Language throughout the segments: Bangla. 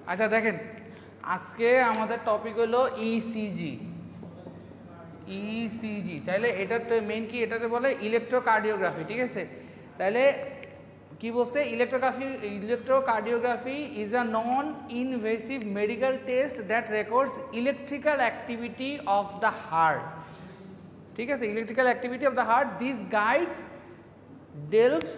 আচ্ছা দেখেন, আজকে আমাদের টপিক হলো ইসিজি। ইসিজি তাহলে এটার মেইন কি, এটাতে বলে ইলেকট্রোকার্ডিওগ্রাফি, ঠিক আছে। তাহলে কি বলছে, electrocardiography is a non invasive medical test that records electrical activity of the heart, ঠিক আছে, electrical activity of the heart. This guide delves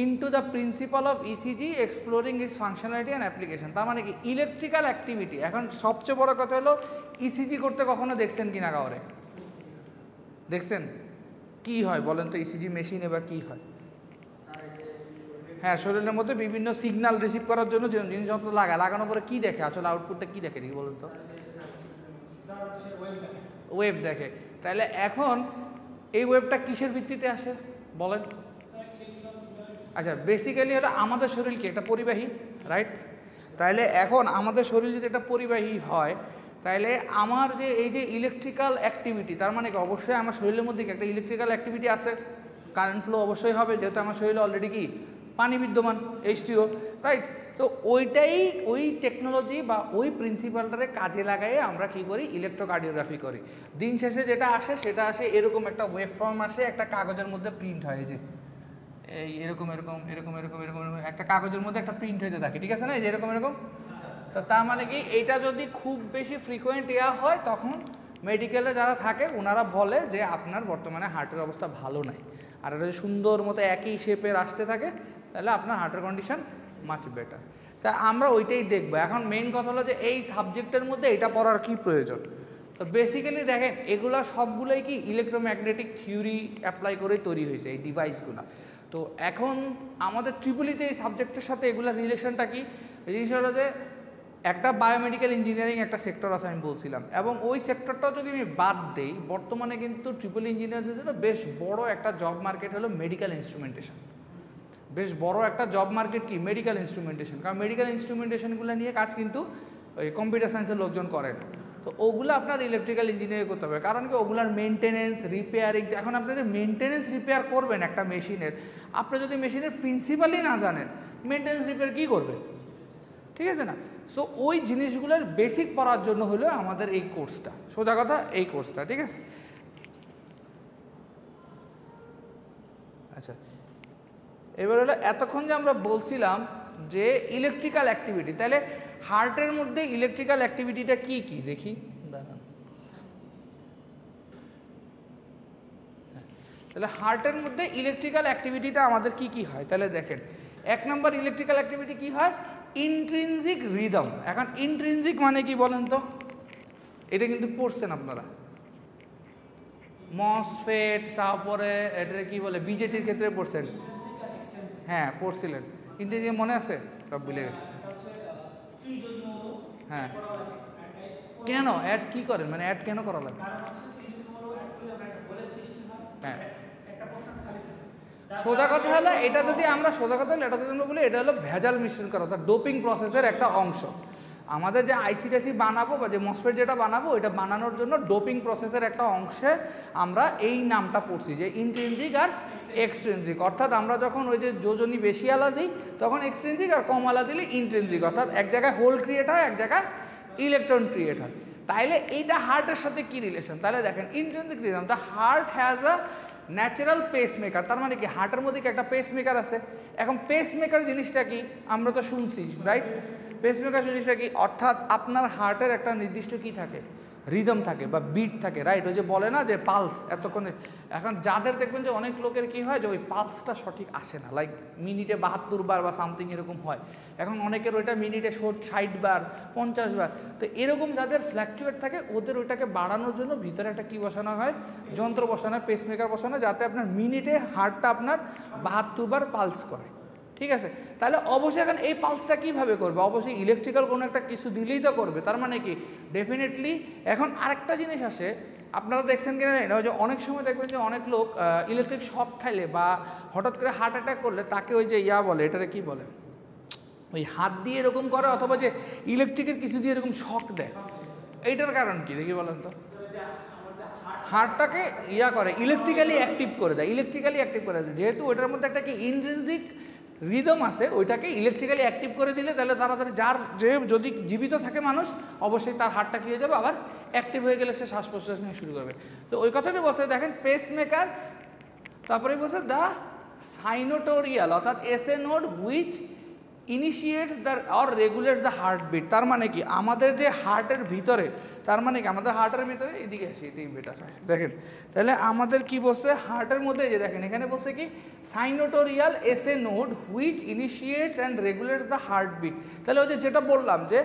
into the principle of ECG, exploring its functionality and application। তার মানে কি ইলেকট্রিক্যাল অ্যাক্টিভিটি। এখন সবচেয়ে বড় কথা হলো ইসিজি করতে কখনো দেখছেন কিনা কাউরে? দেখছেন কি হয় বলেন তো ইসিজি মেশিনে বা কি হয়? হ্যাঁ, শরীরের মধ্যে বিভিন্ন সিগন্যাল রিসিভ করার জন্য যে জিনিসপত্র লাগানোর পরে কি দেখে, আসলে আউটপুটটা কি দেখে দেখি বলুন তো? ওয়েভ দেখে। তাহলে এখন এই ওয়েভটা কিসের ভিত্তিতে আসে বলেন? আচ্ছা, বেসিক্যালি হলো আমাদের শরীর কি একটা পরিবাহী, রাইট? তাহলে এখন আমাদের শরীর যদি একটা পরিবাহী হয়, তাহলে আমার যে এই যে ইলেকট্রিক্যাল অ্যাক্টিভিটি, তার মানে কি অবশ্যই আমার শরীরের মধ্যে কি একটা ইলেকট্রিক্যাল অ্যাক্টিভিটি আছে, কারেন্ট ফ্লো অবশ্যই হবে, যেহেতু আমার শরীরে অলরেডি কি পানি বিদ্যমান, H2O, রাইট? তো ওইটাই, ওই টেকনোলজি বা ওই প্রিন্সিপালটারে কাজে লাগাইয়ে আমরা কি করি, ইলেকট্রোকার্ডিওগ্রাফি করি। দিন শেষে যেটা আসে সেটা আসে এরকম একটা ওয়েভ ফর্ম আসে, একটা কাগজের মধ্যে প্রিন্ট হয়, এই যে এই এরকম এরকম এরকম এরকম এরকম এরকম একটা কাগজের মধ্যে একটা প্রিন্ট হইতে থাকে, ঠিক আছে না, এই যে এরকম এরকম। তো তার মানে কি এটা যদি খুব বেশি ফ্রিকোয়েন্ট হয় তখন মেডিকেলে যারা থাকে ওনারা বলে যে আপনার বর্তমানে হার্টের অবস্থা ভালো নাই, আর এটা যদি সুন্দর মতো একই শেপের আসতে থাকে তাহলে আপনার হার্টের কন্ডিশন মাচ বেটার। তা আমরা ওইটাই দেখবো। এখন মেইন কথা হলো যে এই সাবজেক্টের মধ্যে এটা পড়ার কি প্রয়োজন। তো বেসিক্যালি দেখেন এগুলো সবগুলোই কি ইলেকট্রোম্যাগনেটিক থিওরি অ্যাপ্লাই করে তৈরি হয়েছে এই ডিভাইসগুলো। তো এখন আমাদের ট্রিপলিতে এই সাবজেক্টের সাথে এগুলোর রিলেশনটা কি? জিনিসটা হলো যে একটা বায়োমেডিক্যাল ইঞ্জিনিয়ারিং একটা সেক্টর আছে আমি বলছিলাম, এবং ওই সেক্টরটাও যদি আমি বাদ দেই, বর্তমানে কিন্তু ট্রিপল ইঞ্জিনিয়ারদের জন্য বেশ বড় একটা জব মার্কেট হলো মেডিকেল ইনস্ট্রুমেন্টেশন। বেশ বড় একটা জব মার্কেট কি মেডিকেল ইনস্ট্রুমেন্টেশন, কারণ মেডিকেল ইনস্ট্রুমেন্টেশনগুলো নিয়ে কাজ কিন্তু ওই কম্পিউটার সায়েন্সের লোকজন করে না। তো ওগুলো আপনার ইলেকট্রিক্যাল ইঞ্জিনিয়ারিং করতে হবে, কারণ কি ওগুলার মেনটেনেন্স রিপেয়ারিং। এখন আপনি যে মেনটেনেন্স রিপেয়ার করবেন একটা মেশিনের, আপনি যদি মেশিনের প্রিন্সিপালই না জানেন মেনটেনেন্স রিপেয়ার কী করবেন, ঠিক আছে না? সো ওই জিনিসগুলোর বেসিক পড়ার জন্য হলো আমাদের এই কোর্সটা, সোজা কথা এই কোর্সটা, ঠিক আছে। আচ্ছা, এবার হলো এতক্ষণ যে আমরা বলছিলাম যে ইলেকট্রিক্যাল অ্যাক্টিভিটি, তাহলে হার্টের মধ্যে ইলেকট্রিক্যাল অ্যাক্টিভিটিটা কি কি দেখি, দাঁড়ান। তাহলে হার্টের মধ্যে ইলেকট্রিক্যাল অ্যাক্টিভিটিটা আমাদের কি কি হয়, তাহলে দেখেন 1 নম্বর ইলেকট্রিক্যাল অ্যাক্টিভিটি কি হয়, ইন্ট্রিনজিক রিদম। এখন ইন্ট্রিনজিক মানে কি বলেন তো? এটা কিন্তু পড়ছেন আপনারা মসফেট, তারপরে এটা কি বলে বিজেটির ক্ষেত্রে পড়ছেন, হ্যাঁ পড়ছিলেন, ইন্ট্রিনজিক মনে আছে? সব ভুলে গেছে। হ্যাঁ, কেন অ্যাড কি করেন, মানে অ্যাড কেন করা লাগে? হ্যাঁ, সোজা কথা হলো এটা যদি আমরা সোজা কথা হলো এটা যদি আমরা বলি এটা হলো ভেজাল মিশ্রণ করা, অর্থাৎ ডোপিং প্রসেসের একটা অংশ। আমাদের যে আইসি বানাবো বা যে মসফেট যেটা বানাবো এটা বানানোর জন্য ডোপিং প্রসেসের একটা অংশে আমরা এই নামটা পড়ছি যে ইন্ট্রিনজিক আর এক্সট্রিনজিক। অর্থাৎ আমরা যখন ওই যে যোজনী বেশি আলা দিই তখন এক্সট্রিনজিক, আর কম আলা দিলে ইন্ট্রিনজিক, অর্থাৎ এক জায়গায় হোল ক্রিয়েট হয়, এক জায়গায় ইলেকট্রন ক্রিয়েট হয়। তাইলে এইটা হার্টের সাথে কি রিলেশন? তাহলে দেখেন intrinsic rhythm, the heart has a natural pacemaker. তার মানে কি হার্টের মধ্যে কি একটা পেসমেকার আছে। এখন পেসমেকার জিনিসটা কি আমরা তো শুনছি, রাইট? পেসমেকার জিনিসটা কি, অর্থাৎ আপনার হার্টের একটা নির্দিষ্ট কি থাকে, রিদম থাকে বা বিট থাকে, রাইট? ওই যে বলে না যে পালস এতক্ষণে। এখন যাদের দেখবেন যে অনেক লোকের কি হয় যে ওই পালসটা সঠিক আসে না, লাইক মিনিটে 72 বার বা সামথিং এরকম হয়। এখন অনেকের ওইটা মিনিটে 60 বার 50 বার। তো এরকম যাদের ফ্ল্যাকচুয়েট থাকে ওদের ওইটাকে বাড়ানোর জন্য ভিতরে একটা কি বসানো হয়, যন্ত্র বসানো, পেসমেকার বসানো, যাতে আপনার মিনিটে হার্টটা আপনার 72 বার পালস করে, ঠিক আছে? তাহলে অবশ্যই এখন এই পালসটা কীভাবে করবে, অবশ্যই ইলেকট্রিক্যাল কোনো একটা কিছু দিলেই তো করবে। তার মানে কি ডেফিনেটলি এখন আরেকটা জিনিস আসে, আপনারা দেখছেন কিনা এটা যে অনেক সময় দেখবেন যে অনেক লোক ইলেকট্রিক শক খাইলে বা হঠাৎ করে হার্ট অ্যাটাক করলে তাকে ওই যে বলে, এটাকে কি বলে, ওই হাত দিয়ে এরকম করে অথবা যে ইলেকট্রিকের কিছু দিয়ে এরকম শক দেয়। এইটার কারণ কি দেখি বলেন তো? হার্টটাকে করে ইলেকট্রিক্যালি অ্যাক্টিভ করে দেয়, ইলেকট্রিক্যালি অ্যাক্টিভ করে দেয়, যেহেতু ওইটার মধ্যে একটা কি ইন্ট্রিনজিক রিদম আছে ওইটাকে ইলেকট্রিক্যালি অ্যাক্টিভ করে দিলে তাহলে তাড়াতাড়ি যার যে যদি জীবিত থাকে মানুষ অবশ্যই তার হার্টটা কী হয়ে যাবে আবার অ্যাক্টিভ হয়ে গেলে সে শ্বাস প্রশ্বাস নিয়ে শুরু করবে। তো ওই কথাটা বলছে দেখেন পেসমেকার, তারপরে বলছে দ্য সাইনোটোরিয়াল অর্থাৎ SA node which initiates the or regulates the heartbeat. তার মানে কি আমাদের যে হার্টের ভিতরে, তার মানে কি আমাদের হার্টের ভিতরে এদিকে আসি এদিকে বেটার হয় দেখেন, তাহলে আমাদের কি বলছে হার্টের মধ্যে যে দেখেন এখানে বলছে কি sinoatrial SA node which initiates and regulates the heartbeat. তাহলে ওই যে যেটা বললাম যে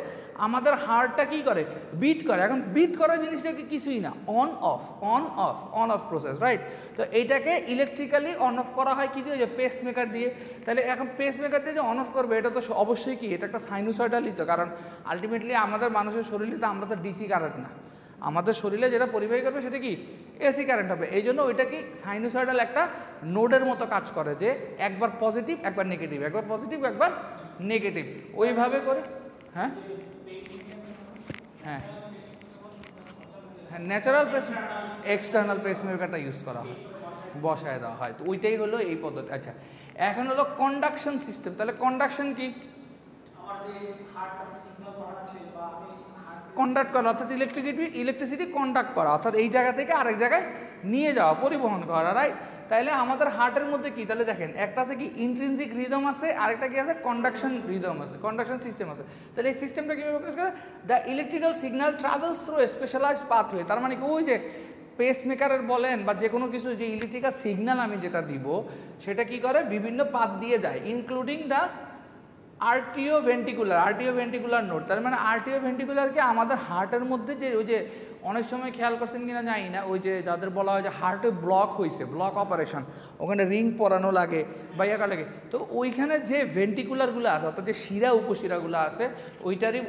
আমাদের হার্টটা কী করে বিট করে, এখন বিট করার জিনিসটা কি কিছুই না on of on of on of process right. তো এইটাকে ইলেকট্রিক্যালি অন অফ করা হয় কী দিয়ে, যে পেসমেকার দিয়ে। তাহলে এখন পেসমেকার দিয়ে যে অন অফ করবে এটা তো অবশ্যই কি এটা একটা সাইনোসয়েডালই তো, কারণ আলটিমেটলি আমাদের মানুষের শরীরে তো আমরা তো ডিসি কারেন্ট না, আমাদের শরীরে যেটা পরিবাহী করবে সেটা কি এসি কারেন্ট হবে। এই জন্য ওইটা কি সাইনোসয়েডাল একটা নোডের মতো কাজ করে যে একবার পজিটিভ একবার নেগেটিভ, একবার পজিটিভ একবার নেগেটিভ ওইভাবে করে। হ্যাঁ হ্যাঁ হ্যাঁ ন্যাচারাল পেস এক্সটার্নাল পেসমেকারটা ইউজ করা হয়, বসায় দেওয়া হয়। তো ওইটাই হলো এই পদ্ধতি। আচ্ছা এখন হলো কন্ডাকশন সিস্টেম। তাহলে কন্ডাকশন কি কন্ডাক্ট করা অর্থাৎ ইলেকট্রিসিটি কন্ডাক্ট করা অর্থাৎ এই জায়গা থেকে আরেক জায়গায় নিয়ে যাওয়া পরিবহন করা রাইট। তাহলে আমাদের হার্টের মধ্যে কি তাহলে দেখেন একটা আছে কি ইন্ট্রিনসিক রিদম আছে, আরেকটা কি আছে কন্ডাকশন রিদম আছে, কন্ডাকশন সিস্টেম আছে। তাহলে এই সিস্টেমটা কীভাবে কাজ করে, the electrical signal travels through specialised pathway. তার মানে কি ওই যে পেসমেকারের বলেন বা যে কোনো কিছু যে ইলেকট্রিক্যাল সিগন্যাল আমি যেটা দিব সেটা কি করে বিভিন্ন পাথ দিয়ে যায় ইনক্লুডিং দ্য আর্টিও ভেন্টিকুলার নোড। তার মানে আর্টিও ভেন্টিকুলারকে আমাদের হার্টের মধ্যে যে ওই যে অনেক সময় খেয়াল করছেন কিনা জানি না, ওই যে যাদের বলা হয় যে হার্টে ব্লক হয়েছে, ব্লক অপারেশন, ওখানে রিং পরানো লাগে বা ইয়াকা লাগে, তো ওইখানে যে ভেন্টিকুলারগুলো আছে অর্থাৎ যে শিরা উপশিরাগুলো আছে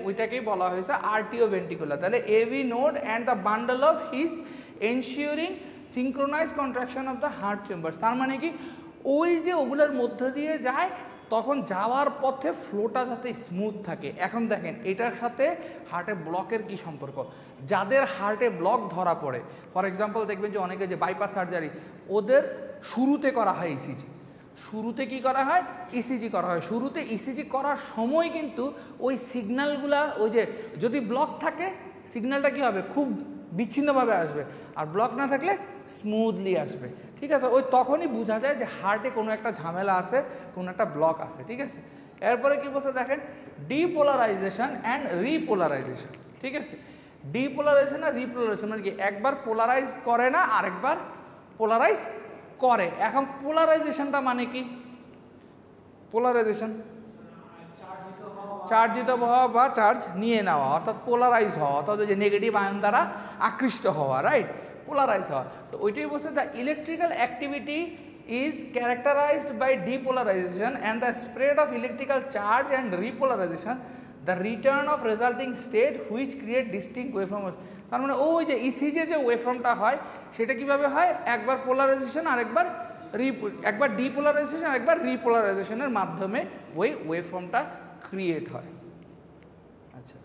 ওইটাকেই বলা হয়েছে আর্টিও ভেন্টিকুলার। তাহলে AV node and the bundle of His ensuring synchronise contraction of the heart chambers. তার মানে কি ওই যে ওগুলোর মধ্যে দিয়ে যায় তখন যাওয়ার পথে ফ্লোটা যাতে স্মুথ থাকে। এখন দেখেন এটার সাথে হার্টে ব্লকের কি সম্পর্ক, যাদের হার্টে ব্লক ধরা পড়ে ফর এক্সাম্পল দেখবেন যে অনেকে যে বাইপাস সার্জারি ওদের শুরুতে করা হয় ইসিজি, শুরুতে কি করা হয় ইসিজি করা হয়। শুরুতে ইসিজি করার সময় কিন্তু ওই সিগন্যালগুলা ওই যে যদি ব্লক থাকে সিগন্যালটা কী হবে খুব বিচ্ছিন্নভাবে আসবে, আর ব্লক না থাকলে স্মুথলি আসবে। ঠিক আছে, ওই তখনই বোঝা যায় যে হার্টে কোনো একটা ঝামেলা আছে, কোনো একটা ব্লক আছে। ঠিক আছে, এরপরে কি বলছে দেখেন ডিপোলারাইজেশন অ্যান্ড রিপোলারাইজেশন। ঠিক আছে, ডিপোলারাইজেশন আর রিপোলারাইজেশন মানে কি একবার পোলারাইজ করে না আরেকবার পোলারাইজ করে। এখন পোলারাইজেশনটা মানে কি, পোলারাইজেশন চার্জিত হওয়া বা চার্জ নিয়ে নেওয়া অর্থাৎ পোলারাইজ হওয়া অর্থাৎ যে নেগেটিভ আয়ন দ্বারা আকৃষ্ট হওয়া রাইট, পোলারাইজ হওয়া। তো ওইটাই বলছে the electrical activity is characterized by depolarization and the spread of electrical charge and repolarization, the return of resulting state which create distinct waveform। তার মানে ওই যে ইসিজির যে ওয়েভফর্মটা হয় সেটা কিভাবে হয় একবার পোলারাইজেশন আর একবার ডিপোলারাইজেশন আর একবার রিপোলারাইজেশনের মাধ্যমে ওই ওয়েভফর্মটা ক্রিয়েট হয়। আচ্ছা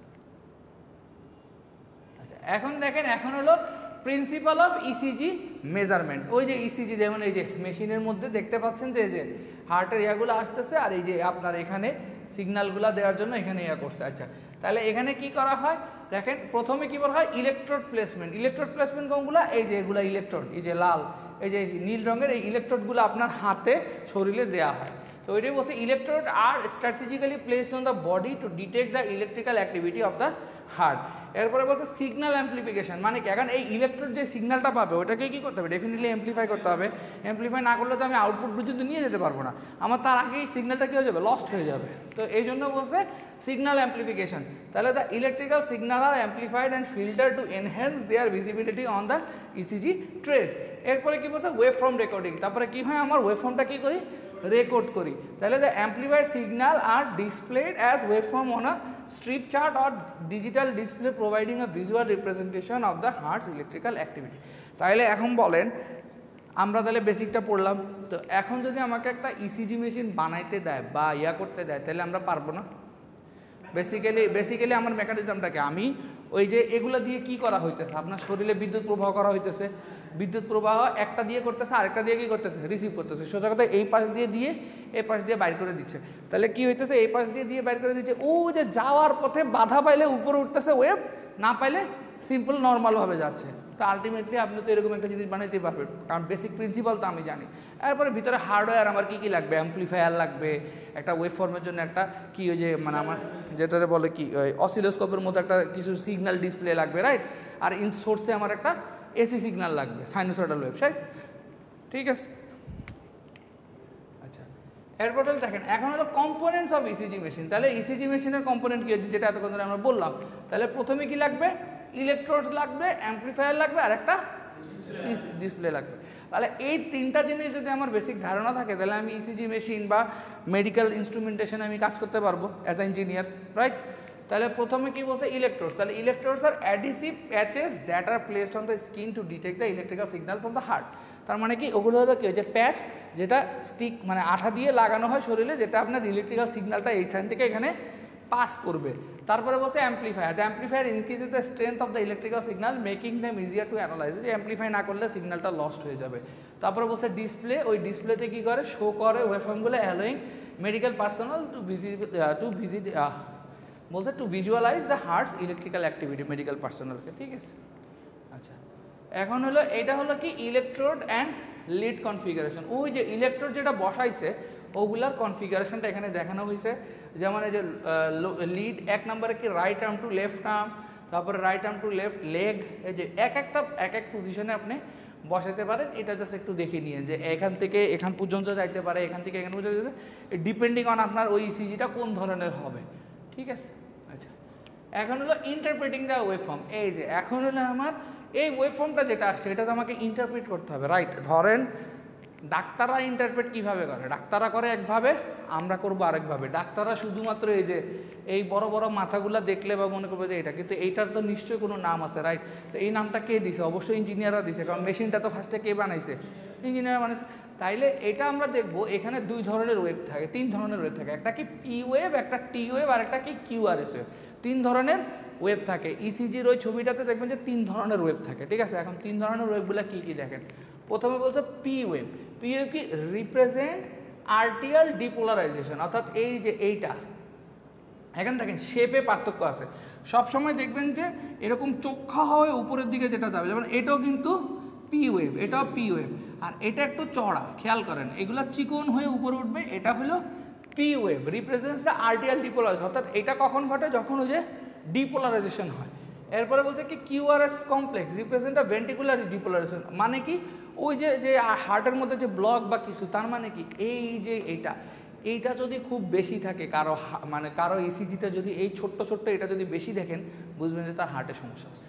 আচ্ছা এখন দেখেন এখন হলো প্রিন্সিপাল অফ ইসিজি মেজারমেন্ট। ওই যে ইসিজি যেমন এই যে মেশিনের মধ্যে দেখতে পাচ্ছেন যে হার্টের ইয়াগুলো আসতেছে আর এই যে আপনার এখানে সিগন্যালগুলো দেওয়ার জন্য এখানে ইয়া করছে। আচ্ছা তাহলে এখানে কি করা হয় দেখেন প্রথমে কী বলা হয় ইলেকট্রোড প্লেসমেন্ট। ইলেকট্রোড প্লেসমেন্ট কোনগুলো, এই যে এগুলো ইলেকট্রোড, এই যে লাল এই যে নীল রঙের এই ইলেকট্রোডগুলো আপনার হাতে শরীরে দেওয়া হয়। তো ওইটাই বলছে electrode are strategically placed on the body to detect the electrical activity of the heart. এরপরে বলছে সিগন্যাল অ্যাম্প্লিফিকেশন মানে কি এখন এই ইলেকট্রোড যে সিগন্যালটা পাবে ওটাকে কী করতে হবে ডেফিনেটলি অ্যাম্প্লিফাই করতে হবে। অ্যাম্প্লিফাই না করলে তো আমি আউটপুট পর্যন্ত নিয়ে যেতে পারবো না, আমার তার আগেই সিগন্যালটা কী হয়ে যাবে লস্ট হয়ে যাবে। তো এই জন্য বলছে সিগন্যাল অ্যাম্প্লিফিকেশন। তাহলে the electrical signal are amplified and filter to enhance their visibility on the ECG trace. এরপরে কী বলছে ওয়েভ ফর্ম রেকর্ডিং। তারপরে কী হয় আমার ওয়েভ ফর্মটা কী করি রেকর্ড করি। তাহলে the amplified signal are displayed as waveform on a strip chart or digital display providing a visual representation of the heart's electrical activity. তাহলে এখন বলেন আমরা তাহলে বেসিকটা পড়লাম, তো এখন যদি আমাকে একটা ইসিজি মেশিন বানাইতে দেয় বা ইয়া করতে দেয় তাহলে আমরা পারবো না। বেসিক্যালি আমার মেকানিজমটাকে আমি ওই যে এগুলো দিয়ে কি করা হইতেছে আপনার শরীরে বিদ্যুৎ প্রবাহ করা হইতেছে, বিদ্যুৎ প্রবাহ একটা দিয়ে করতেছে আরেকটা দিয়ে কী করতেছে রিসিভ করতেছে। সোজা কথা এই পাশ দিয়ে এই পাশ দিয়ে বাইর করে দিচ্ছে। তাহলে কি হইতেছে, এই পাশ দিয়ে দিয়ে বাইর করে দিচ্ছে, ও যে যাওয়ার পথে বাধা পাইলে উপরে উঠতেছে ওয়েভ, না পাইলে সিম্পল নর্মালভাবে যাচ্ছে। তো আলটিমেটলি আপনি তো এরকম একটা জিনিস বানাইতে পারবেন, কারণ বেসিক প্রিন্সিপাল তো আমি জানি। এরপরে ভিতরে হার্ডওয়্যার আমার কী কী লাগবে, অ্যাম্পলিফায়ার লাগবে, একটা ওয়েভ ফর্মের জন্য একটা কি ওই যে মানে আমার যেটাতে বলে কি অসিলোস্কোপের মতো একটা কিছু সিগন্যাল ডিসপ্লে লাগবে, রাইট। আর ইন সোর্সে আমার একটা এসি সিগন্যাল লাগবে, সাইনোসয়েডাল ওয়েভ, রাইট, ঠিক আছে। আচ্ছা, এরপর দেখেন এখন হলো কম্পোনেন্টস অফ ইসিজি মেশিন। তাহলে ইসিজি মেশিনের কম্পোনেন্ট কী হচ্ছে, যেটা এতক্ষণ ধরে আমরা বললাম। তাহলে প্রথমে কি লাগবে, ইলেকট্রোডস লাগবে, অ্যাম্পলিফায়ার লাগবে, আর একটা ডিসপ্লে লাগবে। তাহলে এই তিনটা জিনিস যদি আমার বেসিক ধারণা থাকে, তাহলে আমি ইসিজি মেশিন বা মেডিকেল ইনস্ট্রুমেন্টেশনে আমি কাজ করতে পারবো অ্যাজ এ ইঞ্জিনিয়ার, রাইট। তাহলে প্রথমে কি বলছে, ইলেকট্রোডস। তাহলে ইলেকট্রোডস আর adhesive patches that are placed on the skin to detect the electrical signal from the heart. তার মানে কি, ওগুলো হলো কি, যে প্যাচ, যেটা স্টিক মানে আঠা দিয়ে লাগানো হয় শরীরে, যেটা আপনার ইলেকট্রিক্যাল সিগন্যালটা এইখান থেকে এখানে পাস করবে। তারপরে বলছে amplifier. The amplifier increases the strength of the electrical signal making them easier to analyse. যে অ্যাম্পলিফাই না করলে সিগন্যালটা লস্ট হয়ে যাবে। তারপরে বলছে ডিসপ্লে। ওই ডিসপ্লেতে কী করে, শো করে ওয়েভফর্মগুলো, অ্যালোয়িং মেডিকেল পার্সোনাল বলছে to visualise the heart's electrical activity, medical পার্সোনালকে, ঠিক আছে। আচ্ছা, এখন হলো এটা হলো কি ইলেকট্রোড অ্যান্ড লিড কনফিগারেশন। ওই যে ইলেকট্রোড যেটা বসাইছে ওগুলার কনফিগারেশনটা এখানে দেখানো হয়েছে। যেমন এই যে লিড 1 নম্বরে কি right arm to left arm, তারপরে right arm to left leg, এই যে এক এক পজিশনে আপনি বসাতে পারেন। এটা জাস্ট একটু দেখে নিয়ে যে এখান থেকে এখান পর্যন্ত যাইতে পারে, এখান থেকে এখান পর্যন্ত যেতে, ডিপেন্ডিং অন আপনার ওই ইসিজিটা কোন ধরনের হবে, ঠিক আছে। আচ্ছা, এখন হলো ইন্টারপ্রেটিং দ্য ওয়েভফর্ম। এই যে এখন হলো আমার এই ওয়েভফর্মটা যেটা আসছে এটা তো আমাকে ইন্টারপ্রেট করতে হবে, রাইট। ধরেন ডাক্তাররা ইন্টারপ্রেট কীভাবে করে, ডাক্তাররা করে একভাবে, আমরা করবো আরেকভাবে। ডাক্তাররা শুধুমাত্র এই যে এই বড় বড় মাথাগুলো দেখলে বা মনে করবে যে এটা, কিন্তু এইটার তো নিশ্চয়ই কোনো নাম আছে, রাইট। তো এই নামটা কে দিছে, অবশ্যই ইঞ্জিনিয়াররা দিছে, কারণ মেশিনটা তো ফার্স্টে কে বানাইছে, ইঞ্জিনিয়ার বানাইছে। তাইলে এটা আমরা দেখবো এখানে 2 ধরনের ওয়েভ থাকে, 3 ধরনের ওয়েভ থাকে। একটা কি পি ওয়েভ, একটা টি ওয়েভ, আর একটা কি কিউআরএস ওয়েভ। 3 ধরনের ওয়েভ থাকে। ইসিজির ওই ছবিটাতে দেখবেন যে 3 ধরনের ওয়েভ থাকে, ঠিক আছে। এখন 3 ধরনের ওয়েভগুলো কী কী দেখেন। প্রথমে বলছে পি ওয়েভ। পি ওয়েভ কি, রিপ্রেজেন্ট আর্টিয়াল ডিপোলারাইজেশন, অর্থাৎ এই যে এইটা এখানে দেখেন শেপে পার্থক্য আছে। সবসময় দেখবেন যে এরকম চোখা হয়ে উপরের দিকে যেটা যাবে, যেমন এটাও কিন্তু পি ওয়েভ, এটাও পি ওয়েভ, আর এটা একটু চড়া, খেয়াল করেন এগুলা চিকন হয়ে উপরে উঠবে, এটা হলো P wave, represents the atrial depolarisation. অর্থাৎ এটা কখন ঘটে, যখন ওই যে ডিপোলারাইজেশন হয়। এরপরে বলছে কি QRS complex, represent the ventricular depolarisation. মানে কি, ওই যে যে হার্টের মধ্যে যে ব্লক বা কিছু, তার মানে কি এই যে এইটা যদি খুব বেশি থাকে কারো, মানে কারো ইসিজিতে যদি এই ছোট্ট এটা যদি বেশি দেখেন, বুঝবেন যে তার হার্টের সমস্যা আছে।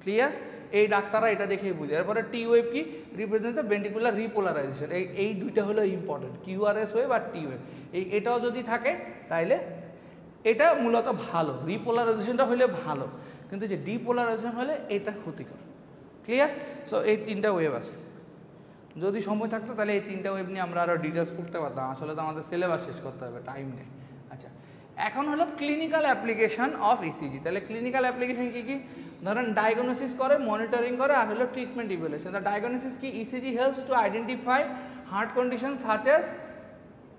ক্লিয়ার? এই ডাক্তাররা এটা দেখেই বুঝে। এরপরে টি ওয়েভ কি, রিপ্রেজেন্ট দ্য ভেন্টিকুলার রিপোলারাইজেশন। এই দুইটা হলো ইম্পর্টেন্ট, কিউআরএস ওয়েভ আর টি ওয়েভ। এটাও যদি থাকে তাইলে এটা মূলত ভালো, রিপোলারাইজেশনটা হলে ভালো, কিন্তু যে ডিপোলারাইজেশন হলে এটা ক্ষতিকর। ক্লিয়ার? সো এই 3টা ওয়েভ আছে। যদি সময় থাকতো তাহলে এই 3টা ওয়েভ নিয়ে আমরা আরও ডিটেলস পড়তে পারতাম, আসলে তো আমাদের সিলেবাস শেষ করতে হবে, টাইম নেই। আচ্ছা, এখন হলো ক্লিনিক্যাল অ্যাপ্লিকেশন অফ ইসিজি। তাহলে ক্লিনিক্যাল অ্যাপ্লিকেশন কী কী, ধরেন ডায়াগনোসিস করে, মনিটরিং করে, আর হলো ট্রিটমেন্ট ইভ্যালুয়েশন। দ্য ডায়াগনোসিস কি, ECG helps to identify heart condition such as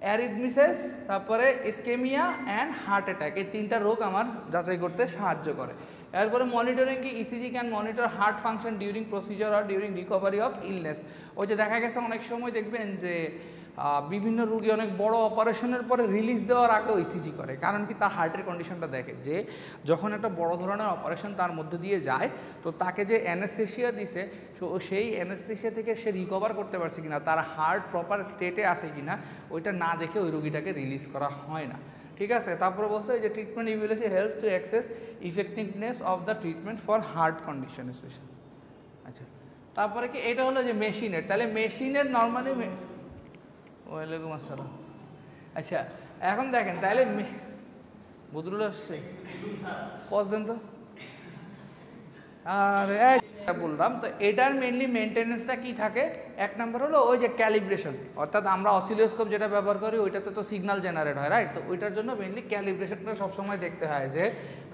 arrhythmias, তারপরে ইসকেমিয়া অ্যান্ড হার্ট অ্যাটাক। এই 3টা রোগ আমার যাচাই করতে সাহায্য করে। এরপরে মনিটরিং কি, ECG can monitor heart function during procedure আর ডিউরিং রিকভারি অফ ইলনেস। ওই যে দেখা গেছে অনেক সময় দেখবেন যে বিভিন্ন রোগী অনেক বড় অপারেশনের পরে রিলিজ দেওয়ার আগেও ইসিজি করে, কারণ কি তার হার্টের কন্ডিশনটা দেখে, যে যখন একটা বড় ধরনের অপারেশন তার মধ্যে দিয়ে যায়, তো তাকে যে অ্যানেস্থেশিয়া দিছে, সেই অ্যানেস্থেশিয়া থেকে সে রিকভার করতে পারছে কিনা, তার হার্ট প্রপার স্টেটে আছে কিনা, ওইটা না দেখে ওই রোগীটাকে রিলিজ করা হয় না। ঠিক আছে? তারপরে বলছে যে treatment evaluation help to access effectiveness of the treatment for heart condition specially. আচ্ছা, তারপরে কি, এটা হলো যে মেশিনের। তাহলে মেশিনের নর্মালি, ওয়ালাইকুম আসসালাম। আচ্ছা, এখন দেখেন তাহলে বদরুল আসছে, পজ দেন তো। আর বললাম তো এটার মেনলি মেনটেনেন্সটা কি থাকে, 1 নম্বর হলো ওই যে ক্যালিব্রেশন, অর্থাৎ আমরা অসিলোস্কোপ যেটা ব্যবহার করি ওইটাতে তো সিগন্যাল জেনারেট হয়, রাইট। তো ওইটার জন্য মেনলি ক্যালিব্রেশনটা সবসময় দেখতে হয় যে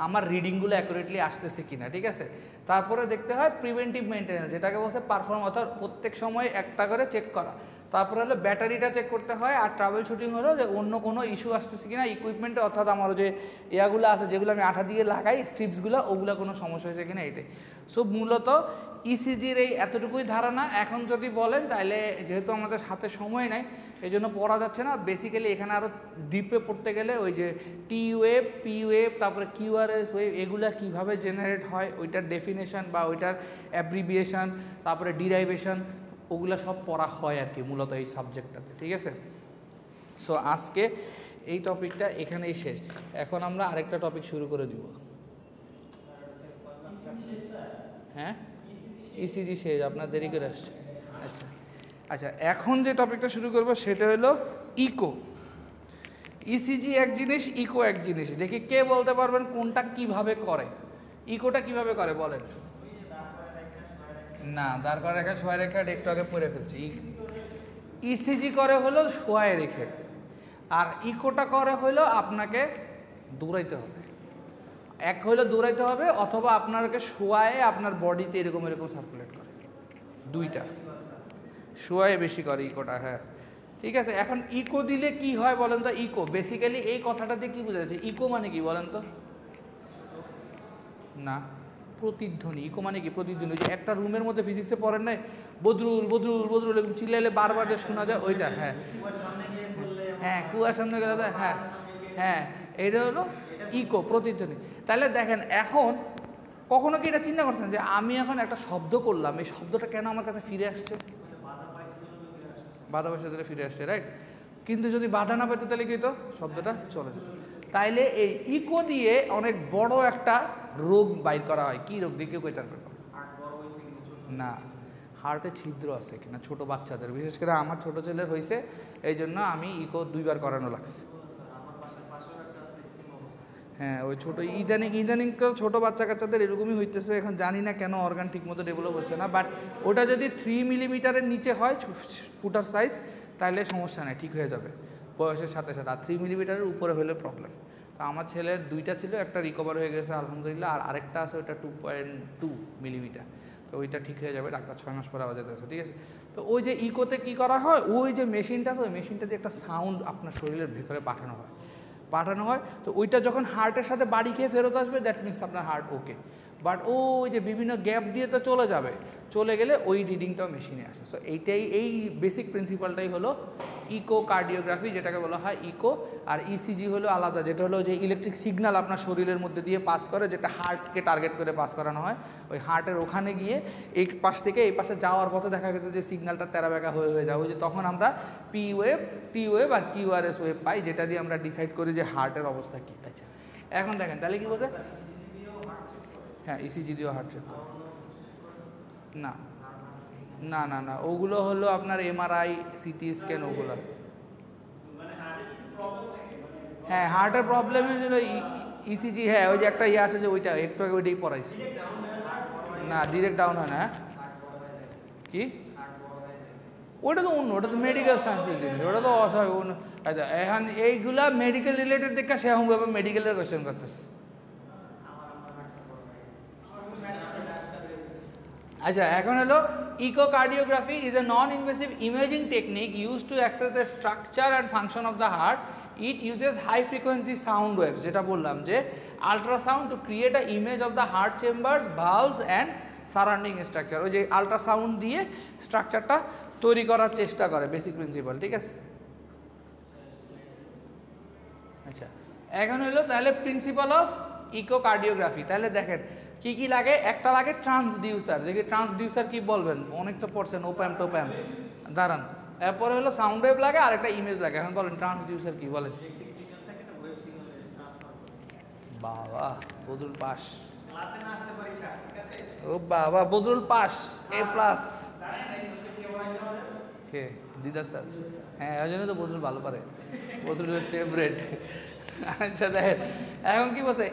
আমার রিডিংগুলো অ্যাকুরেটলি আসতেছে কিনা, ঠিক আছে। তারপরে দেখতে হয় প্রিভেন্টিভ মেনটেন্যান্স, যেটাকে বলছে পারফর্ম, অর্থাৎ প্রত্যেক সময় একটা করে চেক করা। তারপরে হলো ব্যাটারিটা চেক করতে হয়, আর ট্রাভেল শুটিং হলো যে অন্য কোনো ইস্যু আসতেছে কিনা ইকুইপমেন্টে, অর্থাৎ আমার যে ইয়াগুলো আছে যেগুলো আমি আঠা দিয়ে লাগাই স্ট্রিপসগুলো, ওগুলো কোনো সমস্যা হয়েছে কিনা এটাই। সো মূলত ইসিজির এই এতটুকুই ধারণা। এখন যদি বলেন তাহলে যেহেতু আমাদের হাতে সময় নাই এই জন্য পড়া যাচ্ছে না, বেসিক্যালি এখানে আরও ডিপে পড়তে গেলে ওই যে টি ওয়েভ, পি ওয়েভ, তারপরে কিউআরএস ওয়েভ, এগুলা কীভাবে জেনারেট হয় ওইটার ডেফিনেশন বা ওইটার অ্যাব্রিভিয়েশন, তারপরে ডিরাইভেশন, ওগুলো সব পড়া হয় আর কি মূলত এই সাবজেক্টটাতে, ঠিক আছে। সো আজকে এই টপিকটা এখানেই শেষ। এখন আমরা আরেকটা টপিক শুরু করে দিব। হ্যাঁ, ইসিজি শেষ, আপনার দেরি করে আসছে। আচ্ছা আচ্ছা, এখন যে টপিকটা শুরু করবো সেটা হলো ইকো। ইসিজি এক জিনিস, ইকো এক জিনিস। দেখি কে বলতে পারবেন কোনটা কিভাবে করে, ইকোটা কিভাবে করে বলেন। না, দাঁড় করা রেখা শোয়া রেখা একটু আগে পড়ে ফেলছি। ইসিজি করে হলো শোয়ায় রেখে, আর ইকোটা করে হলো আপনাকে দৌড়াইতে হবে। এক হইলো দৌড়াইতে হবে, অথবা আপনাকে শোয়ায় আপনার বডিতে এরকম এরকম সার্কুলেট করে, দুইটা। শোয়ায় বেশি করে ইকোটা, হ্যাঁ ঠিক আছে। এখন ইকো দিলে কি হয় বলেন তো। ইকো বেসিক্যালি এই কথাটা দিয়ে কী বোঝা যাচ্ছে, ইকো মানে কি বলেন তো। না, প্রতিধ্বনি। ইকো মানে কি প্রতিধ্বনি। যে একটা রুমের মধ্যে ফিজিক্সে পড়েন নাই, বদরুল বদরুল বদরুল এরকম চিল্লাইলে বারবার যে শোনা যায়, ওইটা। হ্যাঁ হ্যাঁ, কুয়ার সামনে গেলে, হ্যাঁ হ্যাঁ, এটা হলো ইকো, প্রতিধ্বনি। তাহলে দেখেন, এখন কখনো কি এটা চিন্তা করছেন যে আমি এখন একটা শব্দ করলাম, এই শব্দটা কেন আমার কাছে ফিরে আসছে? বাধা পাইছে ধরে ফিরে আসছে, রাইট। কিন্তু যদি বাধা না পেতো তাহলে কি হতো, শব্দটা চলে যেত। তাইলে এই ইকো দিয়ে অনেক বড় একটা রোগ বাইর করা হয়। কি রোগ দিয়ে কেউ কইতে পারবে না? হার্টে ছিদ্র আছে কিনা ছোট বাচ্চাদের, বিশেষ করে আমার ছোট ছেলের হয়েছে, এই জন্য আমি ইকো 2 বার করানো লাগছে। হ্যাঁ, ওই ছোটো ইদানিং ছোটো বাচ্চা কাচ্চাদের এরকমই হইতেছে। এখন জানি না কেন অর্গান ঠিক মতো ডেভেলপ হচ্ছে না, বাট ওটা যদি 3 মিলিমিটারের নিচে হয় ফুটার সাইজ, তাহলে সমস্যা নেই, ঠিক হয়ে যাবে বয়সের সাথে সাথে। আর 3 মিলিমিটারের উপরে হলে প্রবলেম। তো আমার ছেলের 2টা ছিল, একটা রিকভার হয়ে গেছে আলহামদুলিল্লাহ, আর আরেকটা আছে ওটা 2.2 মিলিমিটার। তো ওইটা ঠিক হয়ে যাবে, ডাক্তার 6 মাস পরে আবার যেতে আছে, ঠিক আছে। তো ওই যে ইকোতে কী করা হয়, ওই যে মেশিনটা আছে, ওই মেশিনটা দিয়ে একটা সাউন্ড আপনার শরীরের ভেতরে পাঠানো হয়। তো ওইটা যখন হার্টের সাথে বাড়ি খেয়ে ফেরত আসবে, দ্যাট মিনস আপনার হার্ট ওকে। বাট ওই যে বিভিন্ন গ্যাপ দিয়ে তো চলে যাবে, চলে গেলে ওই রিডিংটাও মেশিনে আসে। সো এইটাই, এই বেসিক প্রিন্সিপালটাই হলো ইকো কার্ডিওগ্রাফি, যেটাকে বলা হয় ইকো। আর ইসিজি হলো আলাদা, যেটা হলো যে ইলেকট্রিক সিগন্যাল আপনার শরীরের মধ্যে দিয়ে পাস করে, যেটা হার্টকে টার্গেট করে পাস করানো হয়। ওই হার্টের ওখানে গিয়ে এই পাশ থেকে এই পাশে যাওয়ার পথে দেখা গেছে যে সিগন্যালটা তেরাবেঁকা হয়ে যায়, ওই যে তখন আমরা পি ওয়েভ, টি ওয়েভ আর কিউআরএস ওয়েভ পাই, যেটা দিয়ে আমরা ডিসাইড করি যে হার্টের অবস্থা কী। আচ্ছা, এখন দেখেন তাহলে কী বলছে। হ্যাঁ, ইসিজি দিয়েও হার্ট চেক করে। না না না না, ওগুলো হলো আপনার এমআরআই, সিটি স্ক্যান, ওগুলো। হ্যাঁ, হার্টের প্রবলেমের জন্য ইসিজি, হ্যাঁ ওই যে একটা ইয়ে আছে যে ওইটা একটু আগে ওইটাই পড়াইছি। না, ডিরেক্ট ডাউন হয় না। কি ওটা তো অন্য, ওটা তো মেডিকেল সায়েন্সের জিনিস, ওটা তো অসহায় অন্য। এখন এইগুলা মেডিকেল রিলেটেড দেখে সে এরকমভাবে মেডিকেলের কোয়েশ্চেন করতেছে। আচ্ছা, এখন হলো echocardiography is a non invasive imaging technique use to access the structure and function of the heart. It uses high frequency sound waves, যেটা বললাম যে ultrasound, to create a image of the heart chambers, valves and surrounding structure. ওই যে আলট্রাসাউন্ড দিয়ে স্ট্রাকচারটা তৈরি করার চেষ্টা করে, বেসিক প্রিন্সিপাল, ঠিক আছে। আচ্ছা, এখন হলো তাহলে প্রিন্সিপাল অফ ইকোকার্ডিওগ্রাফি। তাহলে দেখেন কি কি লাগে। একটা লাগে ট্রান্সডিউসার। দেখি ট্রান্সডিউসার কি বলবেন, অনেক তো পড়ছেন, ওপ্যাম টোপ্যাম, দাঁড়ান। এরপরে হলো সাউন্ড ওয়েভ লাগে আর একটা ইমেজ লাগে। এখন বলেন ট্রান্সডিউসার কি বলেন। বাবা বদরুল পাস, ও বাবা Badrul pass, A+। K? Didar sir. হ্যাঁ, ওই জন্য তো বদরুল ভালো পারে, বদরুলের ফেভারেট। আচ্ছা দেখেন, এখন কি বলছে,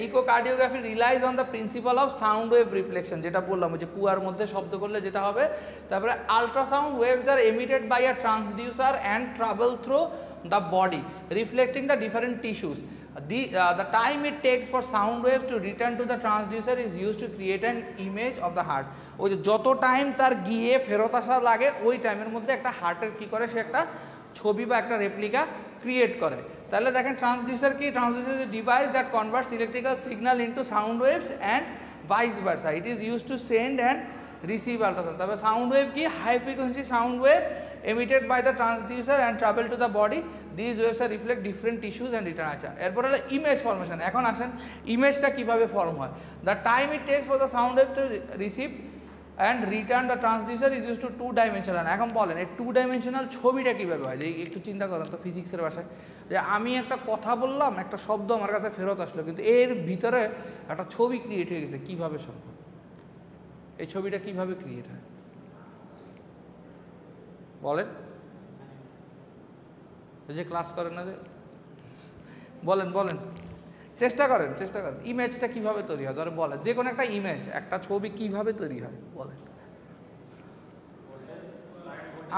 echocardiography realise on the principal of sound wave reflection, যেটা বললাম যে কুয়ার মধ্যে শব্দ করলে যেটা হবে। তারপরে ultrasound waves are emitted by a transducer and travel through the body reflecting the different tissues. The time it takes for sound wave to return to the transducer is used to create an image of the heart. ওই যে যত টাইম তার গিয়ে ফেরত আসা লাগে ওই টাইমের মধ্যে একটা হার্টের কী করে, সে একটা ছবি বা একটা রেপ্লিকা ক্রিয়েট করে। তাহলে দেখেন ট্রান্সডিউসার কি, transducer is a device that converts electrical signal into sound waves and vice versa. It is use to send and receive ultrasound. তবে সাউন্ড ওয়েভ কি, high frequency sound wave emitted by the transducer and travel to the body. These waves are reflect different tissues and return. আচ্ছা, এরপর হলো ইমেজ ফরমেশন। এখন আসেন ইমেজটা কীভাবে ফর্ম হয়। The time it takes for the sound wave to receive and return the transducer is use two 2 dimensional. এখন বলেন এই 2 ডাইমেনশনাল ছবিটা কীভাবে হয়, যে একটু চিন্তা করেন তো ফিজিক্সের ভাষায়, যে আমি একটা কথা বললাম, একটা শব্দ আমার কাছে ফেরত আসলো, কিন্তু এর ভিতরে একটা ছবি ক্রিয়েট হয়ে গেছে। কীভাবে সম্ভব? এই ছবিটা কীভাবে ক্রিয়েট হয় বলেন? এই যে ক্লাস করেন না যে, বলেন বলেন, চেষ্টা করেন ইমেজটা কিভাবে তৈরি হয়, ধরে বলেন যে কোনো একটা ইমেজ, একটা ছবি কিভাবে তৈরি হয় বলেন।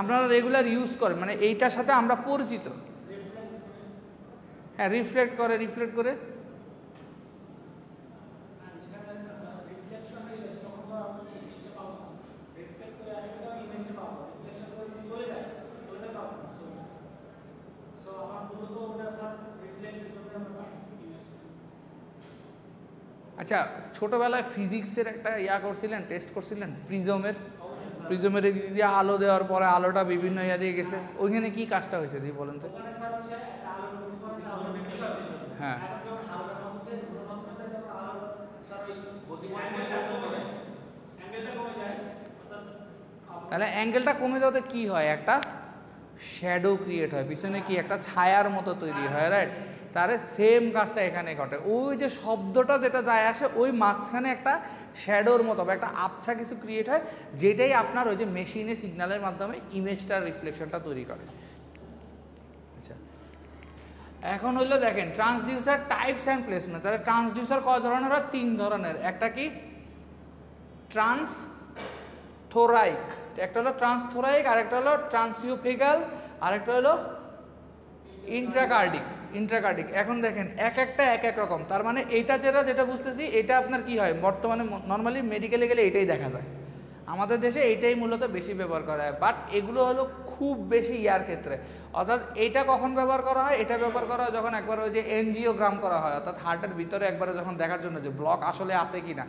আপনারা রেগুলার ইউজ করেন, মানে এইটার সাথে আমরা পরিচিত। হ্যাঁ, রিফ্লেক্ট করে আচ্ছা, ছোটোবেলায় ফিজিক্সের একটা করছিলেন, টেস্ট করছিলেন, প্রিজমের দিয়ে আলো দেওয়ার পরে আলোটা বিভিন্ন দিয়ে গেছে, ওইখানে কি কাজটা হয়েছে দিয়ে বলেন তো? হ্যাঁ, তাহলে অ্যাঙ্গেলটা কমে যাওয়াতে কি হয়, একটা শ্যাডো ক্রিয়েট হয়, পিছনে কি একটা ছায়ার মতো তৈরি হয়, রাইট? তারে সেম কাজটা এখানে ঘটে। ওই যে শব্দটা যেটা যায় আসে, ওই মাঝখানে একটা শ্যাডোর মতো বা একটা আবছা কিছু ক্রিয়েট হয়, যেটাই আপনার ওই যে মেশিনে সিগন্যালের মাধ্যমে ইমেজটার রিফ্লেকশনটা তৈরি করে। আচ্ছা, এখন হইলো দেখেন ট্রান্সডিউসার টাইপস অ্যান্ড প্লেসমেন্ট। তাহলে ট্রান্সডিউসার কয় ধরনের হয়? 3 ধরনের। একটা কি ট্রান্সথোরাইক, একটা হলো ট্রান্সথোরাইক, আরেকটা হলো ট্রান্সইওফেগাল, আরেকটা হলো ইন্ট্রাকার্ডিক। এখন দেখেন এক একটা এক এক রকম। তার মানে এইটা যেটা বুঝতেছি, এটা আপনার কি হয়, বর্তমানে নর্মালি মেডিকেলে গেলে এটাই দেখা যায়, আমাদের দেশে এইটাই মূলত বেশি ব্যবহার করা হয়। বাট এগুলো হলো খুব বেশি ইয়ার ক্ষেত্রে। অর্থাৎ এটা কখন ব্যবহার করা হয়? এটা ব্যবহার করা হয় যখন একবার ওই যে এনজিওগ্রাম করা হয়, অর্থাৎ হার্টের ভিতরে একবারে যখন দেখার জন্য যে ব্লক আসলে আছে কি না।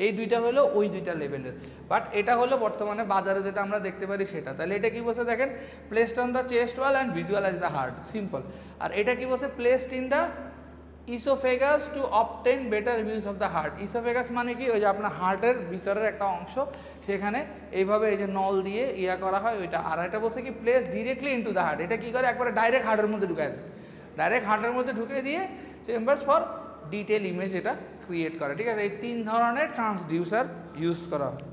এই দুইটা হলো ওই দুইটা লেভেলের। বাট এটা হলো বর্তমানে বাজারে যেটা আমরা দেখতে পারি সেটা। তাহলে এটা কি বলছে দেখেন, placed on the chest wall and visualise the heart, simple. আর এটা কি বলছে, placed in the oesophagus to obtain better views of the heart. Oesophagus মানে কি, ওই যে আপনার হার্টের ভিতরের একটা অংশ, সেখানে এইভাবে এই যে নল দিয়ে করা হয় ওইটা। আর এটা বলছে কি, place directly into the heart. এটা কি করে, একবারে ডাইরেক্ট হার্টের মধ্যে ঢুকায় দেয়, ডাইরেক্ট হার্টের মধ্যে ঢুকে দিয়ে চেম্বার্স ফর ডিটেল ইমেজ এটা ক্রিয়েট করে। ঠিক আছে, এই 3 ধরনের ট্রান্সডিউসার ইউজ করা হয়।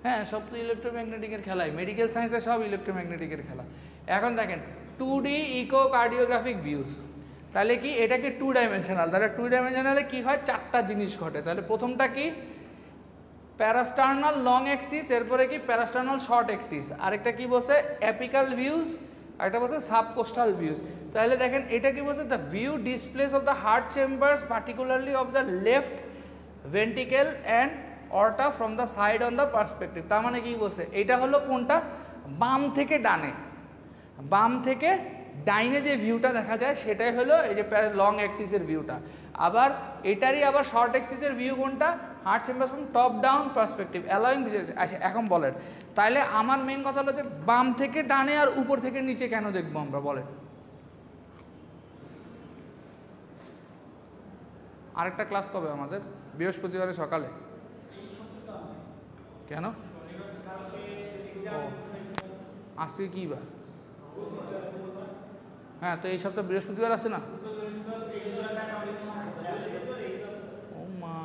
হ্যাঁ, সব তো ইলেকট্রোম্যাগনেটিকের খেলাই, মেডিকেল সায়েন্সে সব ইলেকট্রোম্যাগনেটিকের খেলা। এখন দেখেন 2D ইকোকার্ডিওগ্রাফিক ভিউজ। তাহলে কি, এটা কি 2 ডাইমেনশনাল। তাহলে 2 ডাইমেনশনালে কি হয়, 4টা জিনিস ঘটে। তাহলে প্রথমটা কি, প্যারাস্টার্নাল লং অ্যাক্সিস, এরপরে কি প্যারাস্টার্নাল শর্ট অ্যাক্সিস, আরেকটা কি বলছে অ্যাপিক্যাল ভিউজ, আরেকটা বলছে সাবকোস্টাল ভিউজ। তাহলে দেখেন এটা কি বলছে, the view displays of the heart chambers particularly of the left ventricle and aorta from the side on the perspective. তার মানে কি বলছে, এটা হলো কোনটা, বাম থেকে ডানে, বাম থেকে ডাইনে যে ভিউটা দেখা যায় সেটাই হলো এই যে লং অ্যাক্সিসের ভিউটা। আবার এটারই আবার শর্ট অ্যাক্সিসের ভিউ কোনটা, heart chambers from top down perspective allowing. আচ্ছা, এখন বলেন তাহলে আমার মেইন কথা হলো যে বাম থেকে ডানে আর উপর থেকে নিচে কেন দেখবো আমরা, বলেন? আরেকটা ক্লাস কবে আমাদের? বৃহস্পতিবারে সকালে। কেন? আজকে কি বার? হ্যাঁ, তো এই সপ্তাহ বৃহস্পতিবার আছে না? ও মা,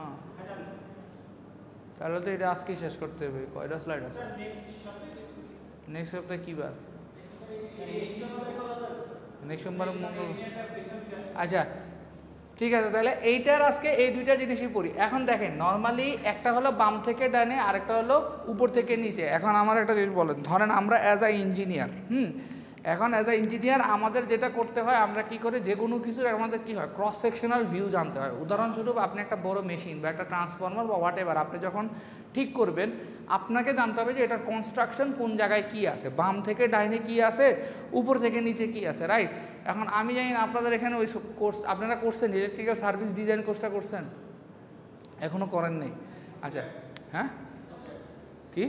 তাহলে তো এটা আজকেই শেষ করতে হবে। কয়টা স্লাইড আছে নেক্সট সপ্তাহে? কী বার? নেক্সট সোমবার, মঙ্গল। আচ্ছা ঠিক আছে, তাহলে এইটার আজকে এই 2টা জিনিসই পড়ি। এখন দেখেন নর্মালি একটা হলো বাম থেকে ডানে, আরেকটা হলো উপর থেকে নিচে। এখন আমার একটা জিনিস বলেন, ধরেন আমরা অ্যাজ আ ইঞ্জিনিয়ার, এখন অ্যাজ আ ইঞ্জিনিয়ার আমাদের যেটা করতে হয়, আমরা কি করি, যে কোনো কিছুর আমাদের কি হয়, ক্রস সেকশনাল ভিউ জানতে হয়। উদাহরণস্বরূপ আপনি একটা বড় মেশিন বা একটা ট্রান্সফর্মার বা হোয়াট এভার আপনি যখন ঠিক করবেন, আপনাকে জানতে হবে যে এটার কনস্ট্রাকশন কোন জায়গায় কি আছে, বাম থেকে ডাইনে কি আছে, উপর থেকে নিচে কি আছে, রাইট। এখন আমি জানি না আপনাদের এখানে ওই কোর্স আপনারা করছেন, ইলেকট্রিক্যাল সার্ভিস ডিজাইন কোর্সটা করছেন? এখনও করেন নাই? আচ্ছা, হ্যাঁ, কি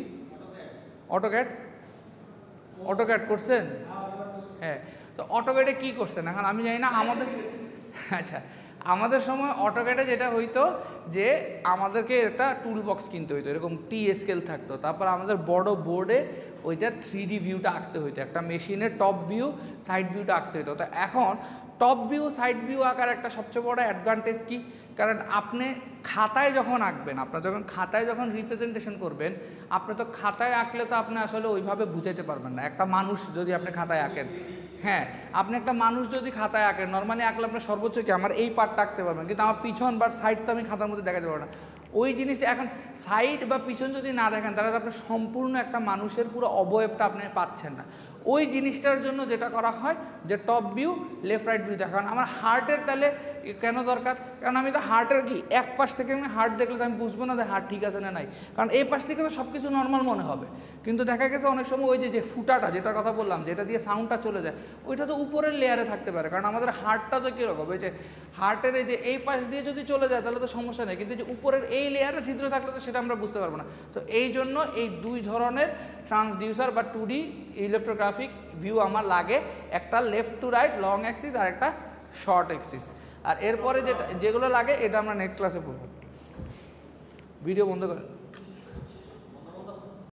অটোক্যাড করছেন? হ্যাঁ, তো অটোক্যাডে কী করছেন এখন আমি জানি না আমাদের। আচ্ছা, আমাদের সময় অটোক্যাডে যেটা হইতো যে আমাদেরকে একটা টুল বক্স কিনতে হইতো, এরকম টি স্কেল থাকতো, তারপর আমাদের বড় বোর্ডে ওইটার 3D ভিউটা আঁকতে হইতো, একটা মেশিনের টপ ভিউ সাইড ভিউটা আঁকতে হইতো। তো এখন টপ ভিউ সাইড ভিউ আঁকার একটা সবচেয়ে বড় অ্যাডভান্টেজ কি, কারণ আপনি খাতায় যখন আঁকবেন, আপনার যখন খাতায় যখন রিপ্রেজেন্টেশন করবেন, আপনি তো খাতায় আঁকলে তো আপনি আসলে ওইভাবে বুঝাইতে পারবেন না। একটা মানুষ যদি আপনি খাতায় আঁকেন, হ্যাঁ, আপনি একটা মানুষ যদি খাতায় আঁকেন, নর্মালি আঁকলে আপনি সর্বোচ্চ কি আমার এই পার্টটা আঁকতে পারবেন, কিন্তু আমার পিছন বা সাইড তো আমি খাতার মধ্যে দেখাতে পারবো না। ওই জিনিসটা এখন সাইড বা পিছন যদি না দেখেন, তাহলে আপনি সম্পূর্ণ একটা মানুষের পুরো অবয়বটা আপনি পাচ্ছেন না। ওই জিনিসটার জন্য যেটা করা হয় যে top view left right view দেখান। আমার হার্টের তাহলে কেন দরকার, কারণ আমি তো হার্টের কি এক পাশ থেকে আমি হার্ট দেখলে তো আমি বুঝবো না যে হার্ট ঠিক আছে না নাই, কারণ এই পাশ থেকে তো সব কিছু নর্মাল মনে হবে। কিন্তু দেখা গেছে অনেক সময় ওই যে ফুটাটা যেটার কথা বললাম, যেটা দিয়ে সাউন্ডটা চলে যায়, ওইটা তো উপরের লেয়ারে থাকতে পারে, কারণ আমাদের হার্টটা তো কীরকম, ওই যে হার্টের এই যে এই পাশ দিয়ে যদি চলে যায় তাহলে তো সমস্যা নেই, কিন্তু যে উপরের এই লেয়ারে ছিদ্র থাকলে তো সেটা আমরা বুঝতে পারবো না। তো এই জন্য এই দুই ধরনের ট্রান্সডিউসার বা 2D ইলেকট্রোগ্রাফিক ভিউ আমার লাগে, একটা left to right long axis আর একটা শর্ট অ্যাক্সিস। আর এরপরে যেগুলো লাগে এটা আমরা নেক্সট ক্লাসে পড়ব। ভিডিও বন্ধ করেন।